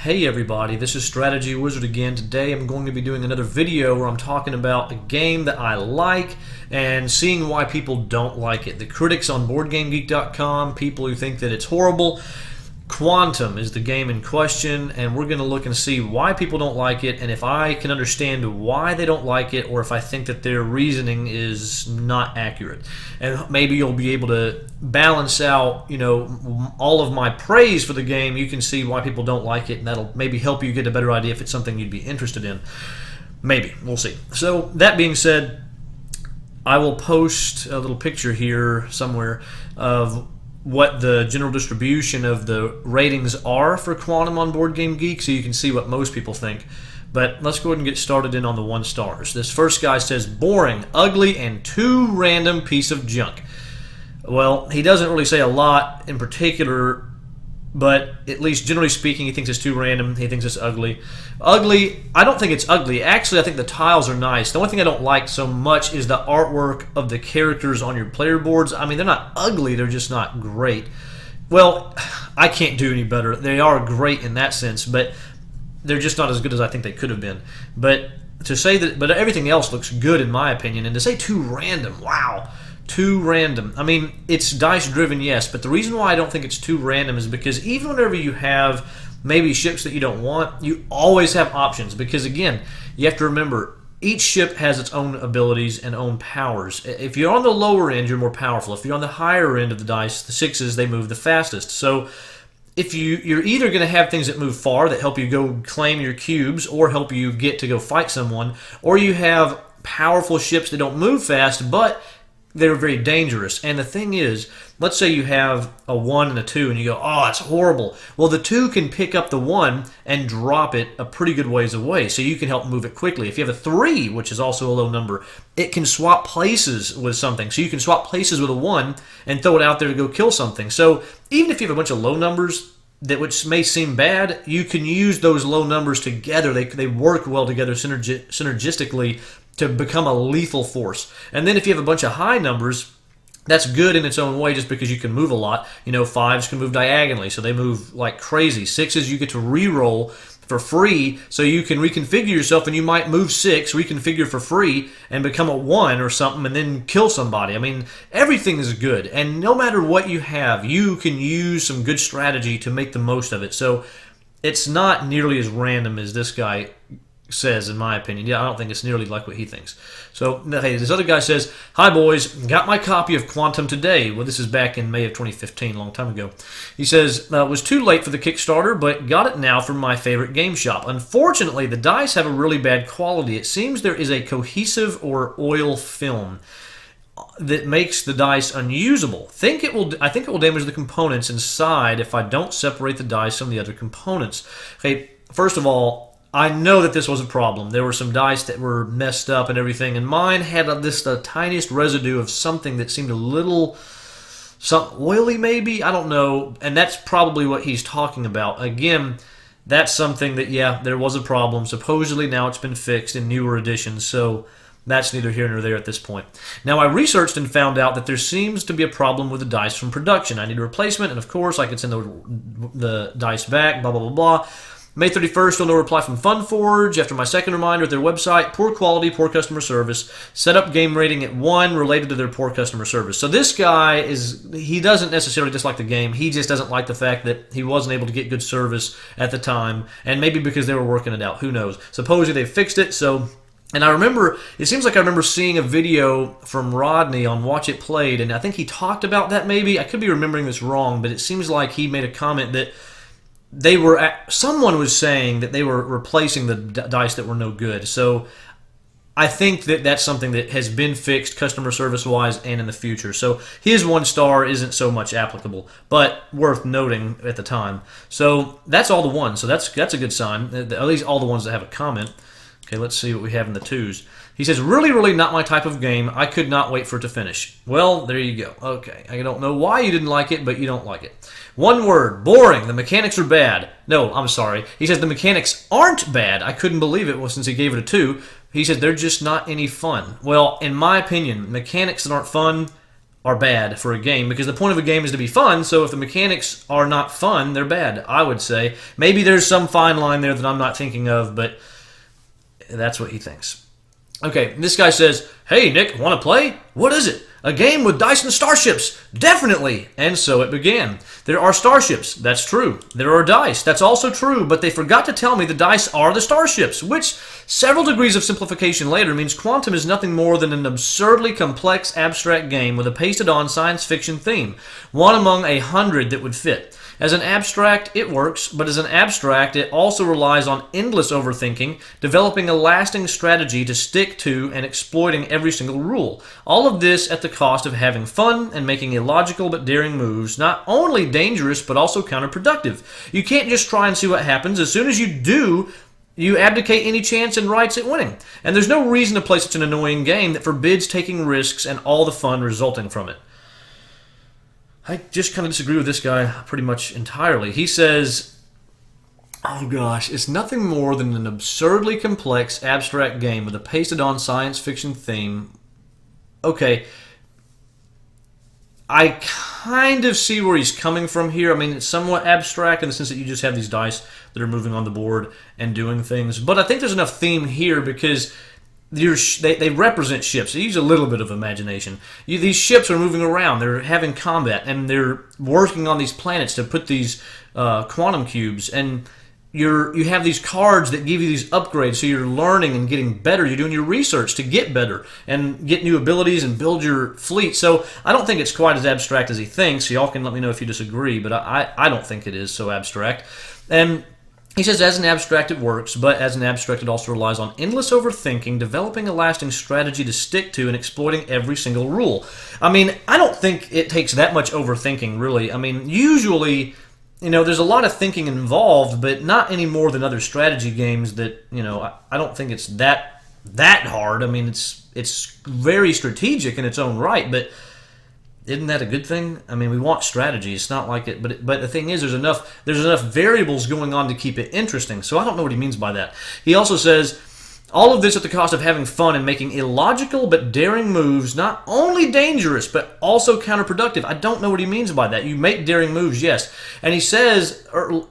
Hey everybody, this is Strategywizard again. Today I'm going to be doing another video where I'm talking about a game that I like and seeing why people don't like it. The critics on BoardGameGeek.com, people who think that it's horrible. Quantum is the game in question, and we're going to look and see why people don't like it and if I can understand why they don't like it or if I think that their reasoning is not accurate. And maybe you'll be able to balance out, all of my praise for the game. You can see why people don't like it, and that'll maybe help you get a better idea if it's something you'd be interested in. Maybe. We'll see. So, that being said, I will post a little picture here somewhere of what the general distribution of the ratings are for Quantum on Board Game Geek, so you can see what most people think. But let's go ahead and get started in on the 1 stars. This first guy says, boring, ugly, and too random piece of junk. Well, he doesn't really say a lot in particular, but at least generally speaking, he thinks it's too random. He thinks it's ugly. Ugly, I don't think it's ugly. Actually, I think the tiles are nice. The only thing I don't like so much is the artwork of the characters on your player boards. I mean, they're not ugly, they're just not great. Well, I can't do any better. They are great in that sense, but they're just not as good as I think they could have been. But to say that, but everything else looks good in my opinion, and to say too random, wow. Too random. I mean, it's dice-driven, yes, but the reason why I don't think it's too random is because even whenever you have maybe ships that you don't want, you always have options. Because, again, you have to remember, each ship has its own abilities and own powers. If you're on the lower end, you're more powerful. If you're on the higher end of the dice, the 6s, they move the fastest. So if you're either going to have things that move far that help you go claim your cubes or help you get to go fight someone, or you have powerful ships that don't move fast, but they're very dangerous. And the thing is, let's say you have a 1 and a 2 and you go, oh, it's horrible. Well, the 2 can pick up the 1 and drop it a pretty good ways away, so you can help move it quickly. If you have a 3, which is also a low number, it can swap places with something. So you can swap places with a 1 and throw it out there to go kill something. So even if you have a bunch of low numbers, which may seem bad, you can use those low numbers together. They work well together synergistically to become a lethal force. And then if you have a bunch of high numbers, that's good in its own way just because you can move a lot. 5s can move diagonally, so they move like crazy. 6s you get to re-roll for free, so you can reconfigure yourself and you might move 6, reconfigure for free, and become a 1 or something and then kill somebody. I mean, everything is good, and no matter what you have, you can use some good strategy to make the most of it. So it's not nearly as random as this guy says, in my opinion. Yeah, I don't think it's nearly like what he thinks. So, hey, this other guy says, hi boys, got my copy of Quantum today. Well, this is back in May of 2015, a long time ago. He says, was too late for the Kickstarter, but got it now from my favorite game shop. Unfortunately, the dice have a really bad quality. It seems there is a cohesive or oil film that makes the dice unusable. I think it will damage the components inside if I don't separate the dice from the other components. Okay, first of all, I know that this was a problem. There were some dice that were messed up and everything, and mine had the tiniest residue of something that seemed a little something oily maybe, I don't know, and that's probably what he's talking about. Again, that's something that, yeah, there was a problem. Supposedly now it's been fixed in newer editions, so that's neither here nor there at this point. Now, I researched and found out that there seems to be a problem with the dice from production. I need a replacement, and of course I can send the dice back, blah, blah, blah, blah. May 31st, still no reply from FunForge. After my second reminder at their website, poor quality, poor customer service. Set up game rating at 1 related to their poor customer service. So this guy he doesn't necessarily dislike the game. He just doesn't like the fact that he wasn't able to get good service at the time. And maybe because they were working it out. Who knows? Supposedly they fixed it, so... And it seems like I remember seeing a video from Rodney on Watch It Played, and I think he talked about that maybe. I could be remembering this wrong, but it seems like he made a comment that someone was saying that they were replacing the dice that were no good. So I think that that's something that has been fixed customer service wise and in the future. So his 1 star isn't so much applicable, but worth noting at the time. So that's all the 1s. So that's a good sign. At least all the ones that have a comment. Okay, let's see what we have in the 2s. He says, really, really not my type of game. I could not wait for it to finish. Well, there you go. Okay, I don't know why you didn't like it, but you don't like it. 1 word, boring. The mechanics are bad. No, I'm sorry. He says the mechanics aren't bad. I couldn't believe it since he gave it a 2. He said they're just not any fun. Well, in my opinion, mechanics that aren't fun are bad for a game, because the point of a game is to be fun. So if the mechanics are not fun, they're bad, I would say. Maybe there's some fine line there that I'm not thinking of, but that's what he thinks. Okay, this guy says, "Hey, Nick, want to play? What is it? A game with dice and starships. Definitely." And so it began. There are starships. That's true. There are dice. That's also true. But they forgot to tell me the dice are the starships, which several degrees of simplification later means Quantum is nothing more than an absurdly complex abstract game with a pasted-on science fiction theme, one among 100 that would fit. As an abstract, it works, but as an abstract, it also relies on endless overthinking, developing a lasting strategy to stick to, and exploiting every single rule. All of this at the cost of having fun and making illogical but daring moves, not only dangerous but also counterproductive. You can't just try and see what happens. As soon as you do, you abdicate any chance and rights at winning. And there's no reason to play such an annoying game that forbids taking risks and all the fun resulting from it. I just kind of disagree with this guy pretty much entirely. He says, oh gosh, it's nothing more than an absurdly complex abstract game with a pasted-on science fiction theme. Okay, I kind of see where he's coming from here. I mean, it's somewhat abstract in the sense that you just have these dice that are moving on the board and doing things. But I think there's enough theme here because they represent ships. They use a little bit of imagination. These ships are moving around. They're having combat, and they're working on these planets to put these quantum cubes. And you have these cards that give you these upgrades, so you're learning and getting better. You're doing your research to get better and get new abilities and build your fleet. So I don't think it's quite as abstract as he thinks. Y'all can let me know if you disagree, but I don't think it is so abstract. And he says, as an abstract, it works, but as an abstract, it also relies on endless overthinking, developing a lasting strategy to stick to, and exploiting every single rule. I mean, I don't think it takes that much overthinking, really. I mean, usually, there's a lot of thinking involved, but not any more than other strategy games that, I don't think it's that hard. I mean, it's very strategic in its own right, but isn't that a good thing? I mean, we want strategy. It's not like it, but the thing is, there's enough variables going on to keep it interesting. So I don't know what he means by that. He also says, all of this at the cost of having fun and making illogical but daring moves, not only dangerous but also counterproductive. I don't know what he means by that. You make daring moves, yes. And he says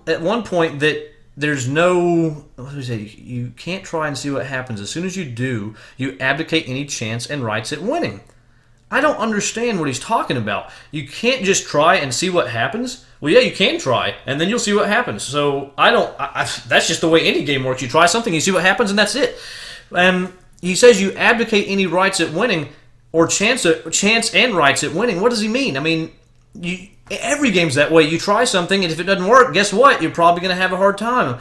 at one point that there's no, what do you say? You can't try and see what happens. As soon as you do, you abdicate any chance and rights at winning. I don't understand what he's talking about. You can't just try and see what happens. Well, yeah, you can try, and then you'll see what happens. So that's just the way any game works. You try something, you see what happens, and that's it. He says you abdicate any rights at winning, or chance and rights at winning. What does he mean? I mean, every game's that way. You try something, and if it doesn't work, guess what? You're probably going to have a hard time.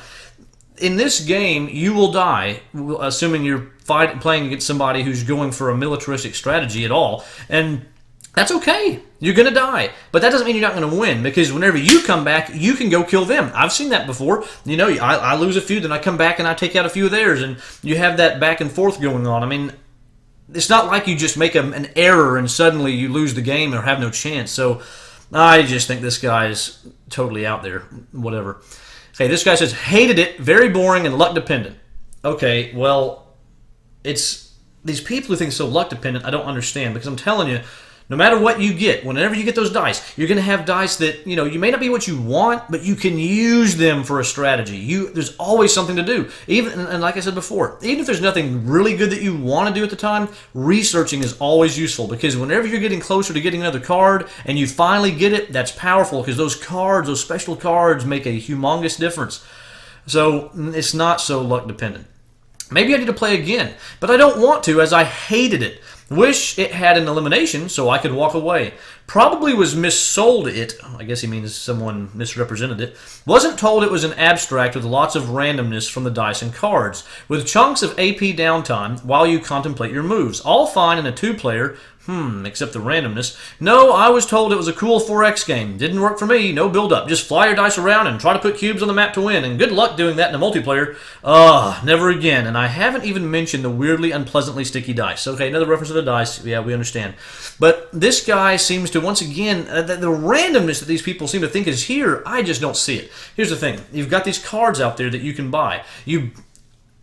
In this game, you will die, assuming you're playing against somebody who's going for a militaristic strategy at all. And that's okay. You're going to die. But that doesn't mean you're not going to win, because whenever you come back, you can go kill them. I've seen that before. I lose a few, then I come back and I take out a few of theirs, and you have that back and forth going on. I mean, it's not like you just make an error and suddenly you lose the game or have no chance. So I just think this guy's totally out there. Whatever. Okay, this guy says, hated it, very boring and luck dependent. Okay, well, it's these people who think it's so luck dependent, I don't understand, because I'm telling you, no matter what you get, whenever you get those dice, you're going to have dice that, you may not be what you want, but you can use them for a strategy. There's always something to do. And like I said before, even if there's nothing really good that you want to do at the time, researching is always useful, because whenever you're getting closer to getting another card and you finally get it, that's powerful, because those special cards make a humongous difference. So it's not so luck dependent. Maybe I need to play again, but I don't want to, as I hated it. Wish it had an elimination so I could walk away. Probably was missold it. I guess he means someone misrepresented it. Wasn't told it was an abstract with lots of randomness from the dice and cards, with chunks of AP downtime while you contemplate your moves. All fine in a two-player, except the randomness. No, I was told it was a cool 4X game. Didn't work for me. No build-up. Just fly your dice around and try to put cubes on the map to win. And good luck doing that in a multiplayer. Never again. And I haven't even mentioned the weirdly, unpleasantly sticky dice. Okay, another reference to the dice. Yeah, we understand. But this guy seems to, once again, the randomness that these people seem to think is here, I just don't see it. Here's the thing. You've got these cards out there that you can buy.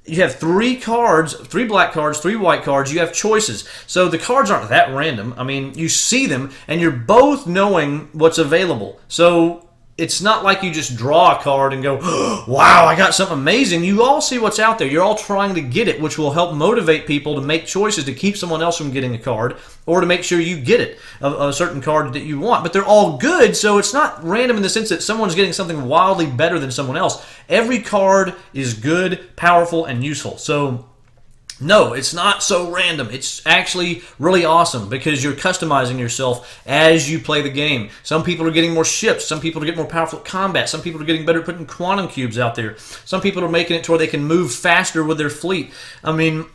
you have 3 cards, 3 black cards, 3 white cards. You have choices. So the cards aren't that random. I mean, you see them, and you're both knowing what's available. So it's not like you just draw a card and go, oh, wow, I got something amazing. You all see what's out there. You're all trying to get it, which will help motivate people to make choices to keep someone else from getting a card or to make sure you get it, a certain card that you want. But they're all good, so it's not random in the sense that someone's getting something wildly better than someone else. Every card is good, powerful, and useful. So no, it's not so random. It's actually really awesome because you're customizing yourself as you play the game. Some people are getting more ships. Some people are getting more powerful at combat. Some people are getting better at putting quantum cubes out there. Some people are making it to where they can move faster with their fleet. I mean,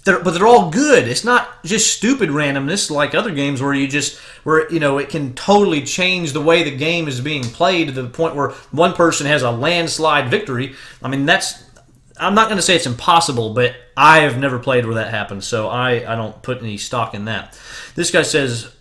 but they're all good. It's not just stupid randomness like other games where it can totally change the way the game is being played to the point where one person has a landslide victory. I mean, I'm not going to say it's impossible, but I have never played where that happens, so I don't put any stock in that. This guy says,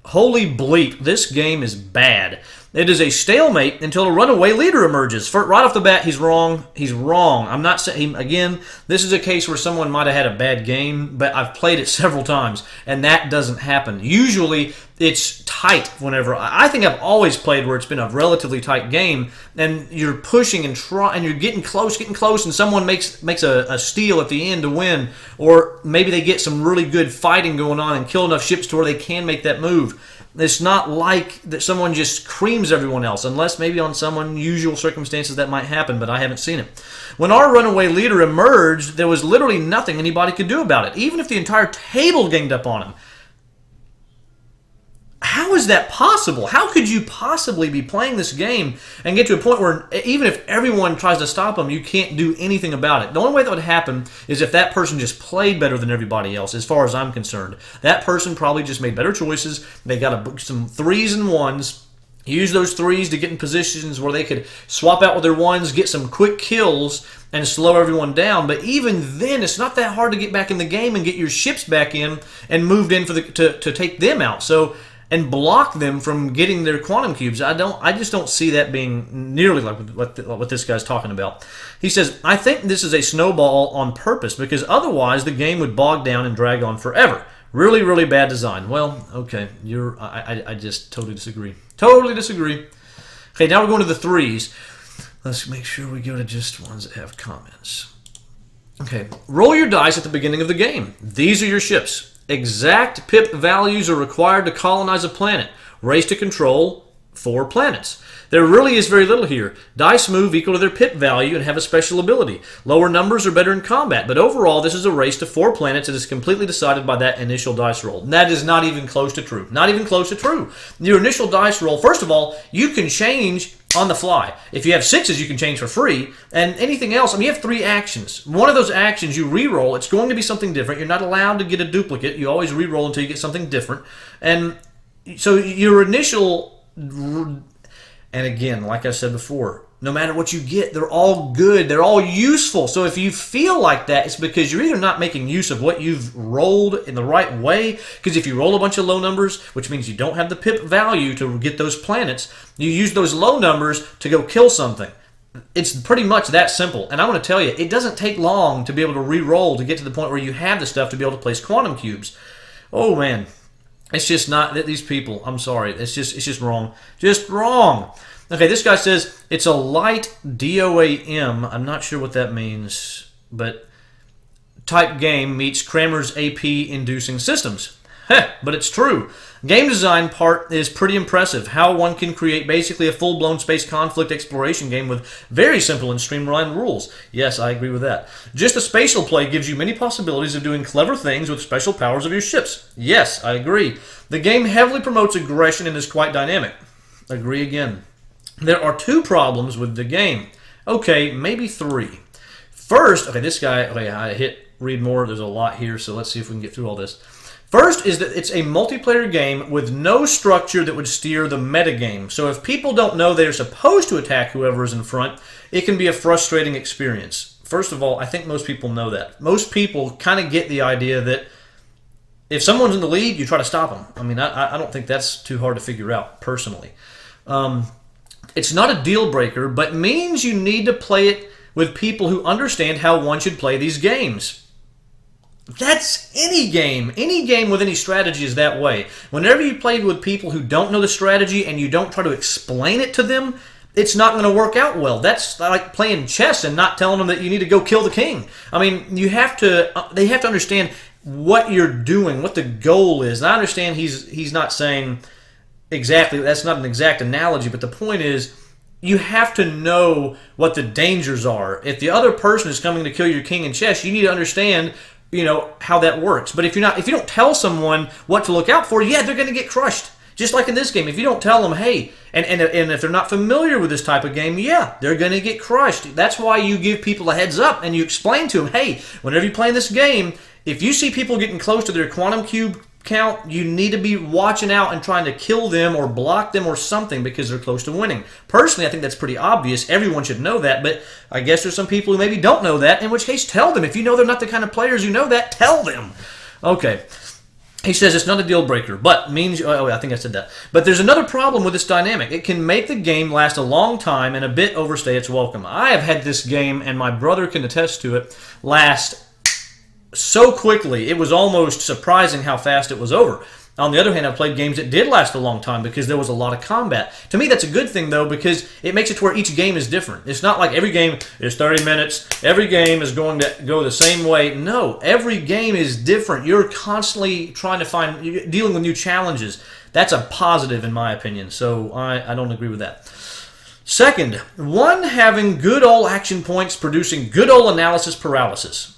holy bleep, this game is bad. It is a stalemate until a runaway leader emerges. Right off the bat, he's wrong. He's wrong. I'm not saying, again, this is a case where someone might have had a bad game, but I've played it several times, and that doesn't happen. Usually, it's tight whenever. I think I've always played where it's been a relatively tight game, and you're pushing and you're getting close, and someone makes a steal at the end to win, or maybe they get some really good fighting going on and kill enough ships to where they can make that move. It's not like that someone just creams everyone else, unless maybe on some unusual circumstances that might happen, but I haven't seen it. When our runaway leader emerged, there was literally nothing anybody could do about it, even if the entire table ganged up on him. How is that possible? How could you possibly be playing this game and get to a point where even if everyone tries to stop them, you can't do anything about it? The only way that would happen is if that person just played better than everybody else, as far as I'm concerned. That person probably just made better choices. They got some 3s and 1s. Use those 3s to get in positions where they could swap out with their 1s, get some quick kills, and slow everyone down. But even then, it's not that hard to get back in the game and get your ships back in and moved in to take them out. And block them from getting their quantum cubes. I just don't see that being nearly like what this guy's talking about. He says, I think this is a snowball on purpose because otherwise the game would bog down and drag on forever. Really, really bad design. Well, okay, I just totally disagree. Totally disagree. Okay, now we're going to the 3s. Let's make sure we go to just ones that have comments. Okay, roll your dice at the beginning of the game. These are your ships. Exact pip values are required to colonize a planet. Race to control 4 planets. There really is very little here. Dice move equal to their pip value and have a special ability. Lower numbers are better in combat, but overall this is a race to 4 planets that is completely decided by that initial dice roll. And that is not even close to true. Not even close to true. Your initial dice roll, first of all, you can change on the fly. If you have 6s, you can change for free. And anything else, I mean, you have 3 actions. One of those actions you re-roll, it's going to be something different. You're not allowed to get a duplicate. You always re-roll until you get something different. And so your initial, and again, like I said before, no matter what you get, they're all good. They're all useful. So if you feel like that, it's because you're either not making use of what you've rolled in the right way, because if you roll a bunch of low numbers, which means you don't have the pip value to get those planets, you use those low numbers to go kill something. It's pretty much that simple. And I'm going to tell you, it doesn't take long to be able to re-roll to get to the point where you have the stuff to be able to place quantum cubes. Oh, man. It's just not that these people, I'm sorry, it's just wrong. Just wrong. Okay, this guy says it's a light DOAM. I'm not sure what that means, but type game meets Kramer's AP inducing systems. Heh, but it's true. Game design part is pretty impressive. How one can create basically a full-blown space conflict exploration game with very simple and streamlined rules. Yes, I agree with that. Just the spatial play gives you many possibilities of doing clever things with special powers of your ships. Yes, I agree. The game heavily promotes aggression and is quite dynamic. Agree again. There are 2 problems with the game. Okay, maybe 3. First, okay, this guy, okay, I hit read more. There's a lot here, so let's see if we can get through all this. First is that it's a multiplayer game with no structure that would steer the metagame. So if people don't know they're supposed to attack whoever is in front, it can be a frustrating experience. First of all, I think most people know that. Most people kind of get the idea that if someone's in the lead, you try to stop them. I mean, I don't think that's too hard to figure out, personally. It's not a deal breaker, but means you need to play it with people who understand how one should play these games. That's any game. Any game with any strategy is that way. Whenever you play with people who don't know the strategy and you don't try to explain it to them, it's not going to work out well. That's like playing chess and not telling them that you need to go kill the king. I mean, they have to understand what you're doing, what the goal is. And I understand he's not saying exactly, that's not an exact analogy, but the point is, you have to know what the dangers are. If the other person is coming to kill your king in chess, you need to understand, how that works. But if you don't tell someone what to look out for, yeah, they're going to get crushed. Just like in this game, if you don't tell them, hey, and if they're not familiar with this type of game, yeah, they're going to get crushed. That's why you give people a heads up and you explain to them, hey, whenever you play this game, if you see people getting close to their quantum cube count, you need to be watching out and trying to kill them or block them or something because they're close to winning. Personally, I think that's pretty obvious. Everyone should know that, but I guess there's some people who maybe don't know that, in which case tell them. If you know they're not the kind of players who know that, tell them. Okay. He says it's not a deal breaker, but means, I think I said that. But there's another problem with this dynamic. It can make the game last a long time and a bit overstay its welcome. I have had this game, and my brother can attest to it, last so quickly. It was almost surprising how fast it was over. On the other hand, I've played games that did last a long time because there was a lot of combat. To me, that's a good thing, though, because it makes it to where each game is different. It's not like every game is 30 minutes, every game is going to go the same way. No, every game is different. You're constantly you're dealing with new challenges. That's a positive, in my opinion, so I don't agree with that. Second, one having good old action points producing good old analysis paralysis.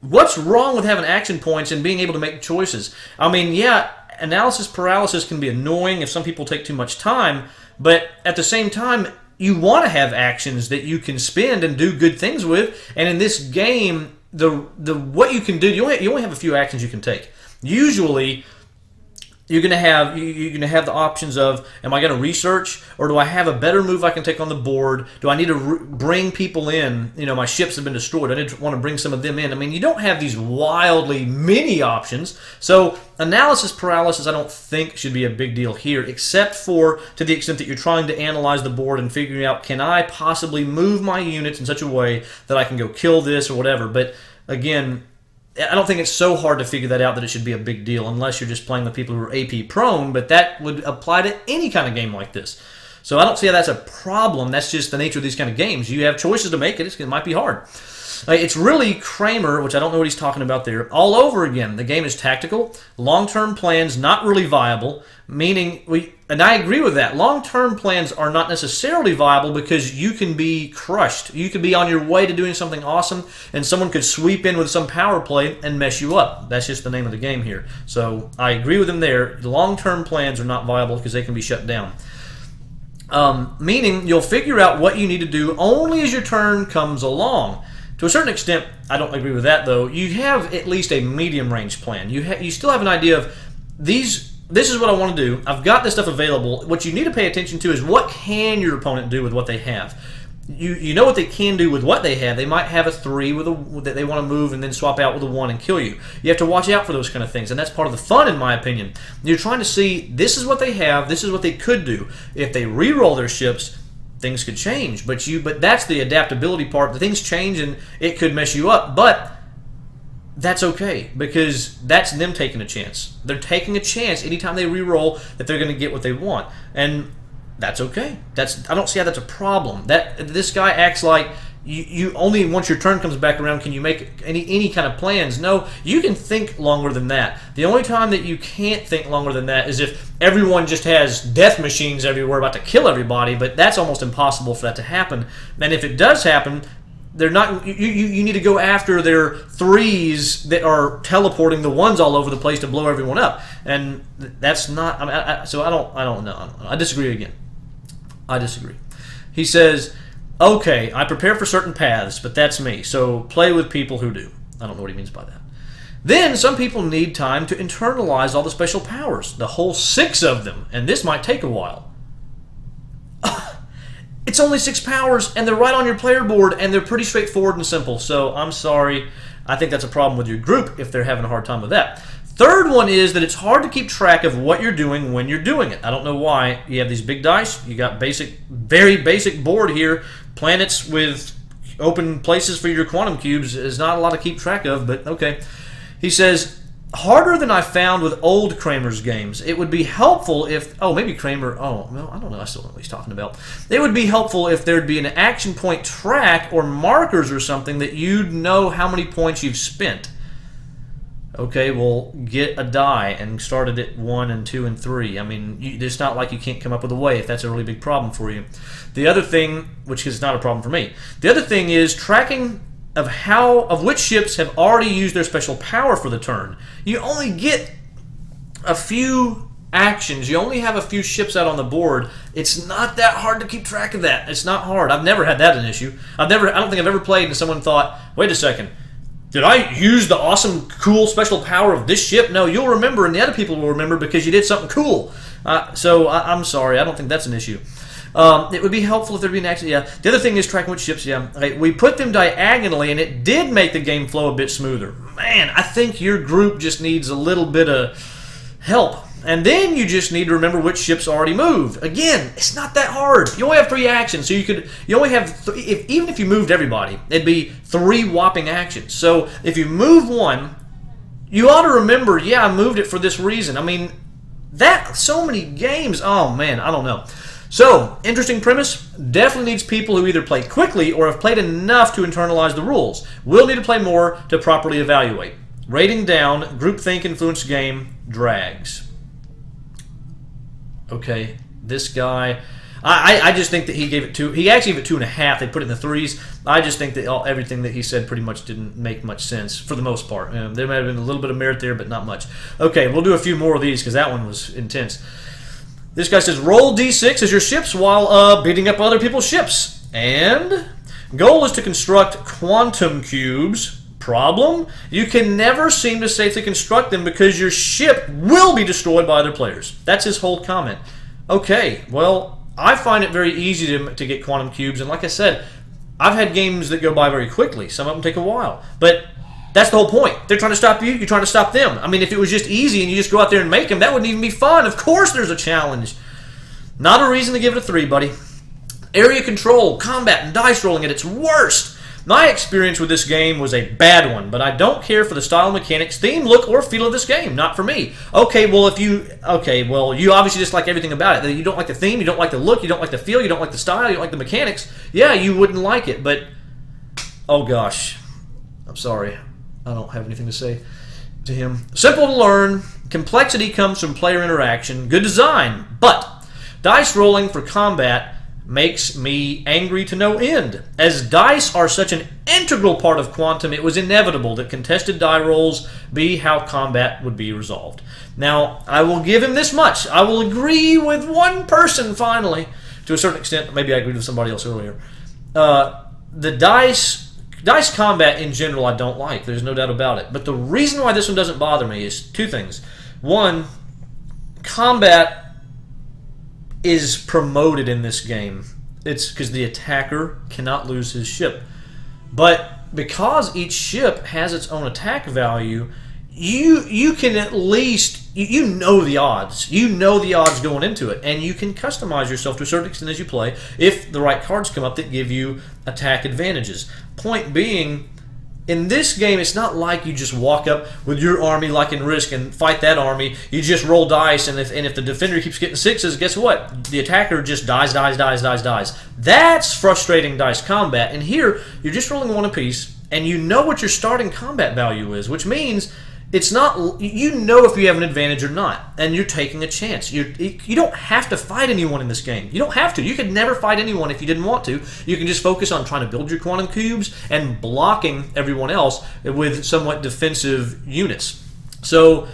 What's wrong with having action points and being able to make choices? I mean, yeah, analysis paralysis can be annoying if some people take too much time, but at the same time, you want to have actions that you can spend and do good things with. And in this game, what you can do, you only have a few actions you can take. Usually, you're going to have the options of, am I going to research, or do I have a better move I can take on the board? Do I need to bring people in? My ships have been destroyed. I need to want to bring some of them in. I mean, you don't have these wildly many options. So analysis paralysis, I don't think should be a big deal here, except for to the extent that you're trying to analyze the board and figuring out, can I possibly move my units in such a way that I can go kill this or whatever. But again, I don't think it's so hard to figure that out that it should be a big deal unless you're just playing with people who are AP prone, but that would apply to any kind of game like this. So I don't see how that's a problem. That's just the nature of these kind of games. You have choices to make. It might be hard. It's really Kramer, which I don't know what he's talking about there, all over again. The game is tactical. Long-term plans not really viable, meaning and I agree with that. Long-term plans are not necessarily viable because you can be crushed. You could be on your way to doing something awesome, and someone could sweep in with some power play and mess you up. That's just the name of the game here. So I agree with him there. Long-term plans are not viable because they can be shut down. Meaning you'll figure out what you need to do only as your turn comes along. To a certain extent, I don't agree with that, though. You have at least a medium-range plan. You still have an idea of this is what I want to do. I've got this stuff available. What you need to pay attention to is what can your opponent do with what they have. You know what they can do with what they have. They might have a 3 that they want to move and then swap out with a 1 and kill you. You have to watch out for those kind of things, and that's part of the fun, in my opinion. You're trying to see, this is what they have, this is what they could do. If they re-roll their ships, things could change, but that's the adaptability part. The things change and it could mess you up, but that's okay because that's them taking a chance. They're taking a chance anytime they re-roll that they're going to get what they want, and that's okay. I don't see how that's a problem. This guy acts like you only once your turn comes back around can you make any kind of plans. No, you can think longer than that. The only time that you can't think longer than that is if everyone just has death machines everywhere about to kill everybody, but that's almost impossible for that to happen. And if it does happen, they're not. You need to go after their 3s that are teleporting the 1s all over the place to blow everyone up, and that's not. I don't know. I disagree again. I disagree. He says, okay, I prepare for certain paths, but that's me. So play with people who do. I don't know what he means by that. Then some people need time to internalize all the special powers, the whole 6 of them, and this might take a while. It's only 6 powers, and they're right on your player board, and they're pretty straightforward and simple. So I'm sorry. I think that's a problem with your group if they're having a hard time with that. Third one is that it's hard to keep track of what you're doing when you're doing it. I don't know why. You have these big dice. You got very basic board here. Planets with open places for your quantum cubes is not a lot to keep track of, but okay. He says, harder than I found with old Kramer's games. It would be helpful if... Oh, maybe Kramer... Oh, well, I don't know. I still don't know what he's talking about. It would be helpful if there'd be an action point track or markers or something that you'd know how many points you've spent. Okay, well, get a die and start it at 1 and 2 and 3. I mean, it's not like you can't come up with a way if that's a really big problem for you. The other thing, which is not a problem for me, the other thing is tracking of which ships have already used their special power for the turn. You only get a few actions. You only have a few ships out on the board. It's not that hard to keep track of that. It's not hard. I've never had that an issue. I don't think I've ever played and someone thought, wait a second, did I use the awesome, cool special power of this ship? No, you'll remember, and the other people will remember because you did something cool. So I'm sorry. I don't think that's an issue. It would be helpful if there'd be an action. Yeah. The other thing is tracking which ships. Yeah. Okay. We put them diagonally, and it did make the game flow a bit smoother. Man, I think your group just needs a little bit of help. And then you just need to remember which ships already moved. Again, it's not that hard. You only have 3 actions, so you only have even if you moved everybody, it'd be 3 whopping actions. So if you move one, you ought to remember, yeah, I moved it for this reason. I mean, so many games. Oh man, I don't know. So, interesting premise. Definitely needs people who either play quickly or have played enough to internalize the rules. Will need to play more to properly evaluate. Rating down, groupthink influenced game, drags. Okay, this guy, I just think that he gave it 2. He actually gave it 2.5. They put it in the 3s. I just think that everything that he said pretty much didn't make much sense for the most part. There might have been a little bit of merit there, but not much. Okay, we'll do a few more of these because that one was intense. This guy says, roll d6 as your ships while beating up other people's ships. And goal is to construct quantum cubes. Problem? You can never seem to safely construct them because your ship will be destroyed by other players. That's his whole comment. Okay, well, I find it very easy to get quantum cubes. And like I said, I've had games that go by very quickly. Some of them take a while. But that's the whole point. They're trying to stop you. You're trying to stop them. I mean, if it was just easy and you just go out there and make them, that wouldn't even be fun. Of course there's a challenge. Not a reason to give it a 3, buddy. Area control, combat, and dice rolling at its worst. My experience with this game was a bad one, but I don't care for the style, mechanics, theme, look, or feel of this game. Not for me. Okay, well, you obviously just like everything about it. You don't like the theme, you don't like the look, you don't like the feel, you don't like the style, you don't like the mechanics. Yeah, you wouldn't like it, but oh gosh. I'm sorry. I don't have anything to say to him. Simple to learn. Complexity comes from player interaction. Good design. But dice rolling for combat makes me angry to no end. As dice are such an integral part of Quantum, it was inevitable that contested die rolls be how combat would be resolved. Now, I will give him this much. I will agree with one person, finally, to a certain extent. Maybe I agreed with somebody else earlier. The dice combat in general I don't like. There's no doubt about it. But the reason why this one doesn't bother me is 2 things. One, combat is promoted in this game. It's because the attacker cannot lose his ship. But because each ship has its own attack value, you can at least, you know the odds. You know the odds going into it. And you can customize yourself to a certain extent as you play if the right cards come up that give you attack advantages. Point being, in this game, it's not like you just walk up with your army like in Risk and fight that army. You just roll dice, and if the defender keeps getting 6s, guess what? The attacker just dies. That's frustrating dice combat. And here, you're just rolling 1 apiece, and you know what your starting combat value is, which means it's not, you know if you have an advantage or not, and you're taking a chance. You don't have to fight anyone in this game. You don't have to. You could never fight anyone if you didn't want to. You can just focus on trying to build your quantum cubes and blocking everyone else with somewhat defensive units. So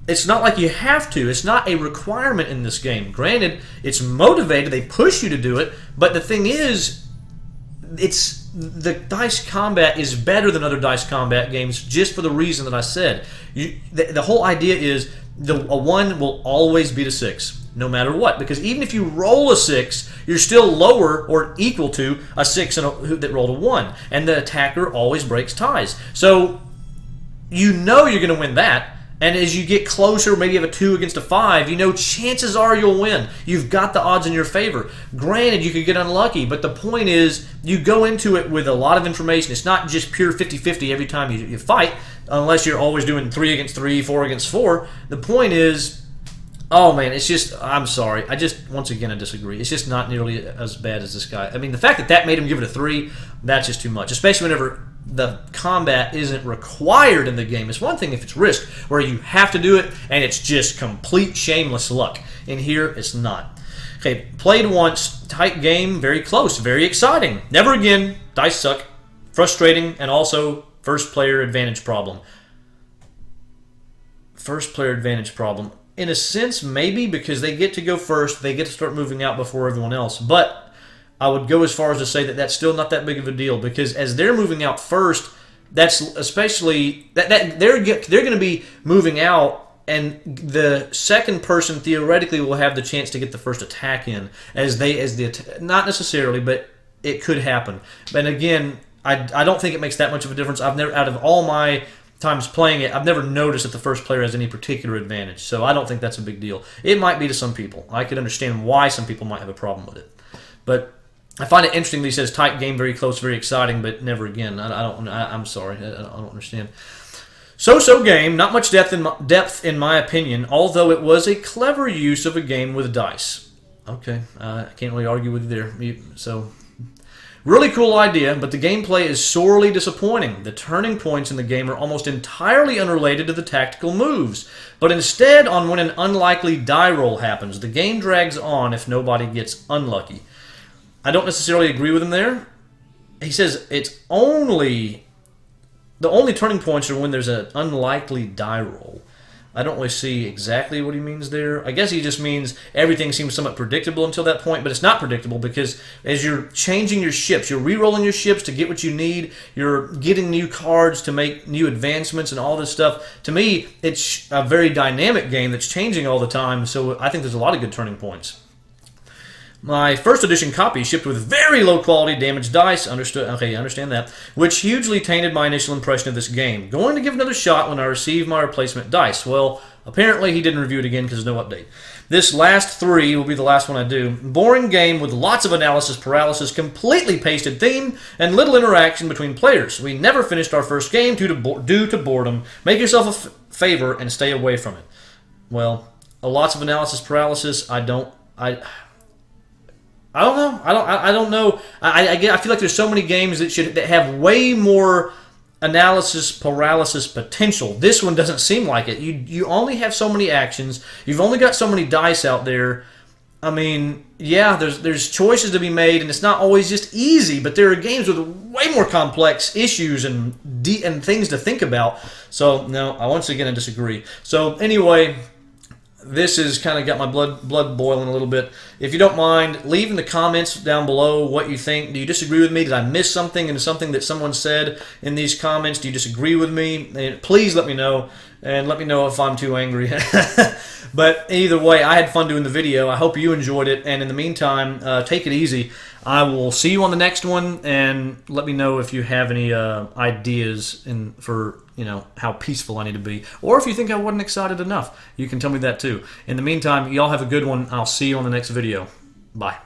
it's not like you have to. It's not a requirement in this game. Granted, it's motivated. They push you to do it, but the thing is, the dice combat is better than other dice combat games just for the reason that I said. The whole idea is a 1 will always beat a 6, no matter what. Because even if you roll a 6, you're still lower or equal to a 6 that rolled a 1. And the attacker always breaks ties. So you know you're going to win that. And as you get closer, maybe you have a 2 against a 5, you know chances are you'll win. You've got the odds in your favor. Granted, you could get unlucky, but the point is you go into it with a lot of information. It's not just pure 50-50 every time you fight, unless you're always doing 3 against 3, 4 against 4. The point is, oh man, it's just, I'm sorry. Once again, I disagree. It's just not nearly as bad as this guy. I mean, the fact that made him give it a 3, that's just too much, especially whenever the combat isn't required in the game. It's one thing if it's Risk, where you have to do it, and it's just complete shameless luck. In here, it's not. Okay, played once, tight game, very close, very exciting. Never again, dice suck, frustrating, and also first player advantage problem. First player advantage problem. In a sense, maybe, because they get to go first, they get to start moving out before everyone else, but I would go as far as to say that that's still not that big of a deal, because as they're moving out first, that's especially that they're going to be moving out, and the second person theoretically will have the chance to get the first attack in not necessarily, but it could happen. And again, I don't think it makes that much of a difference. I've never, out of all my times playing it, I've never noticed that the first player has any particular advantage, so I don't think that's a big deal. It might be to some people. I could understand why some people might have a problem with it, but I find it interesting that he says tight game, very close, very exciting, but never again. I'm sorry, I don't understand. So game, not much depth in my opinion, although it was a clever use of a game with dice. Okay, I can't really argue with you there. So, really cool idea, but the gameplay is sorely disappointing. The turning points in the game are almost entirely unrelated to the tactical moves, but instead on when an unlikely die roll happens. The game drags on if nobody gets unlucky. I don't necessarily agree with him there. He says the only turning points are when there's an unlikely die roll. I don't really see exactly what he means there. I guess he just means everything seems somewhat predictable until that point, but it's not predictable because as you're changing your ships, you're re-rolling your ships to get what you need, you're getting new cards to make new advancements and all this stuff. To me, it's a very dynamic game that's changing all the time, so I think there's a lot of good turning points. My first edition copy shipped with very low quality damaged dice, okay, I understand that, which hugely tainted my initial impression of this game. Going to give another shot when I receive my replacement dice. Well, apparently he didn't review it again because there's no update. This last 3 will be the last one I do. Boring game with lots of analysis paralysis, completely pasted theme, and little interaction between players. We never finished our first game due to boredom. Make yourself a favor and stay away from it. Well, lots of analysis paralysis, I don't know. I don't know. I feel like there's so many games that have way more analysis paralysis potential. This one doesn't seem like it. You only have so many actions. You've only got so many dice out there. I mean, yeah, there's choices to be made, and it's not always just easy. But there are games with way more complex issues and things to think about. So no, once again I disagree. So anyway, this has kind of got my blood boiling a little bit. If you don't mind, leave in the comments down below what you think. Do you disagree with me? Did I miss something in something that someone said in these comments? Do you disagree with me? And please let me know, and let me know if I'm too angry. But either way, I had fun doing the video. I hope you enjoyed it, and in the meantime, take it easy. I will see you on the next one, and let me know if you have any ideas for how peaceful I need to be, or if you think I wasn't excited enough. You can tell me that too. In the meantime, y'all have a good one. I'll see you on the next video. Bye.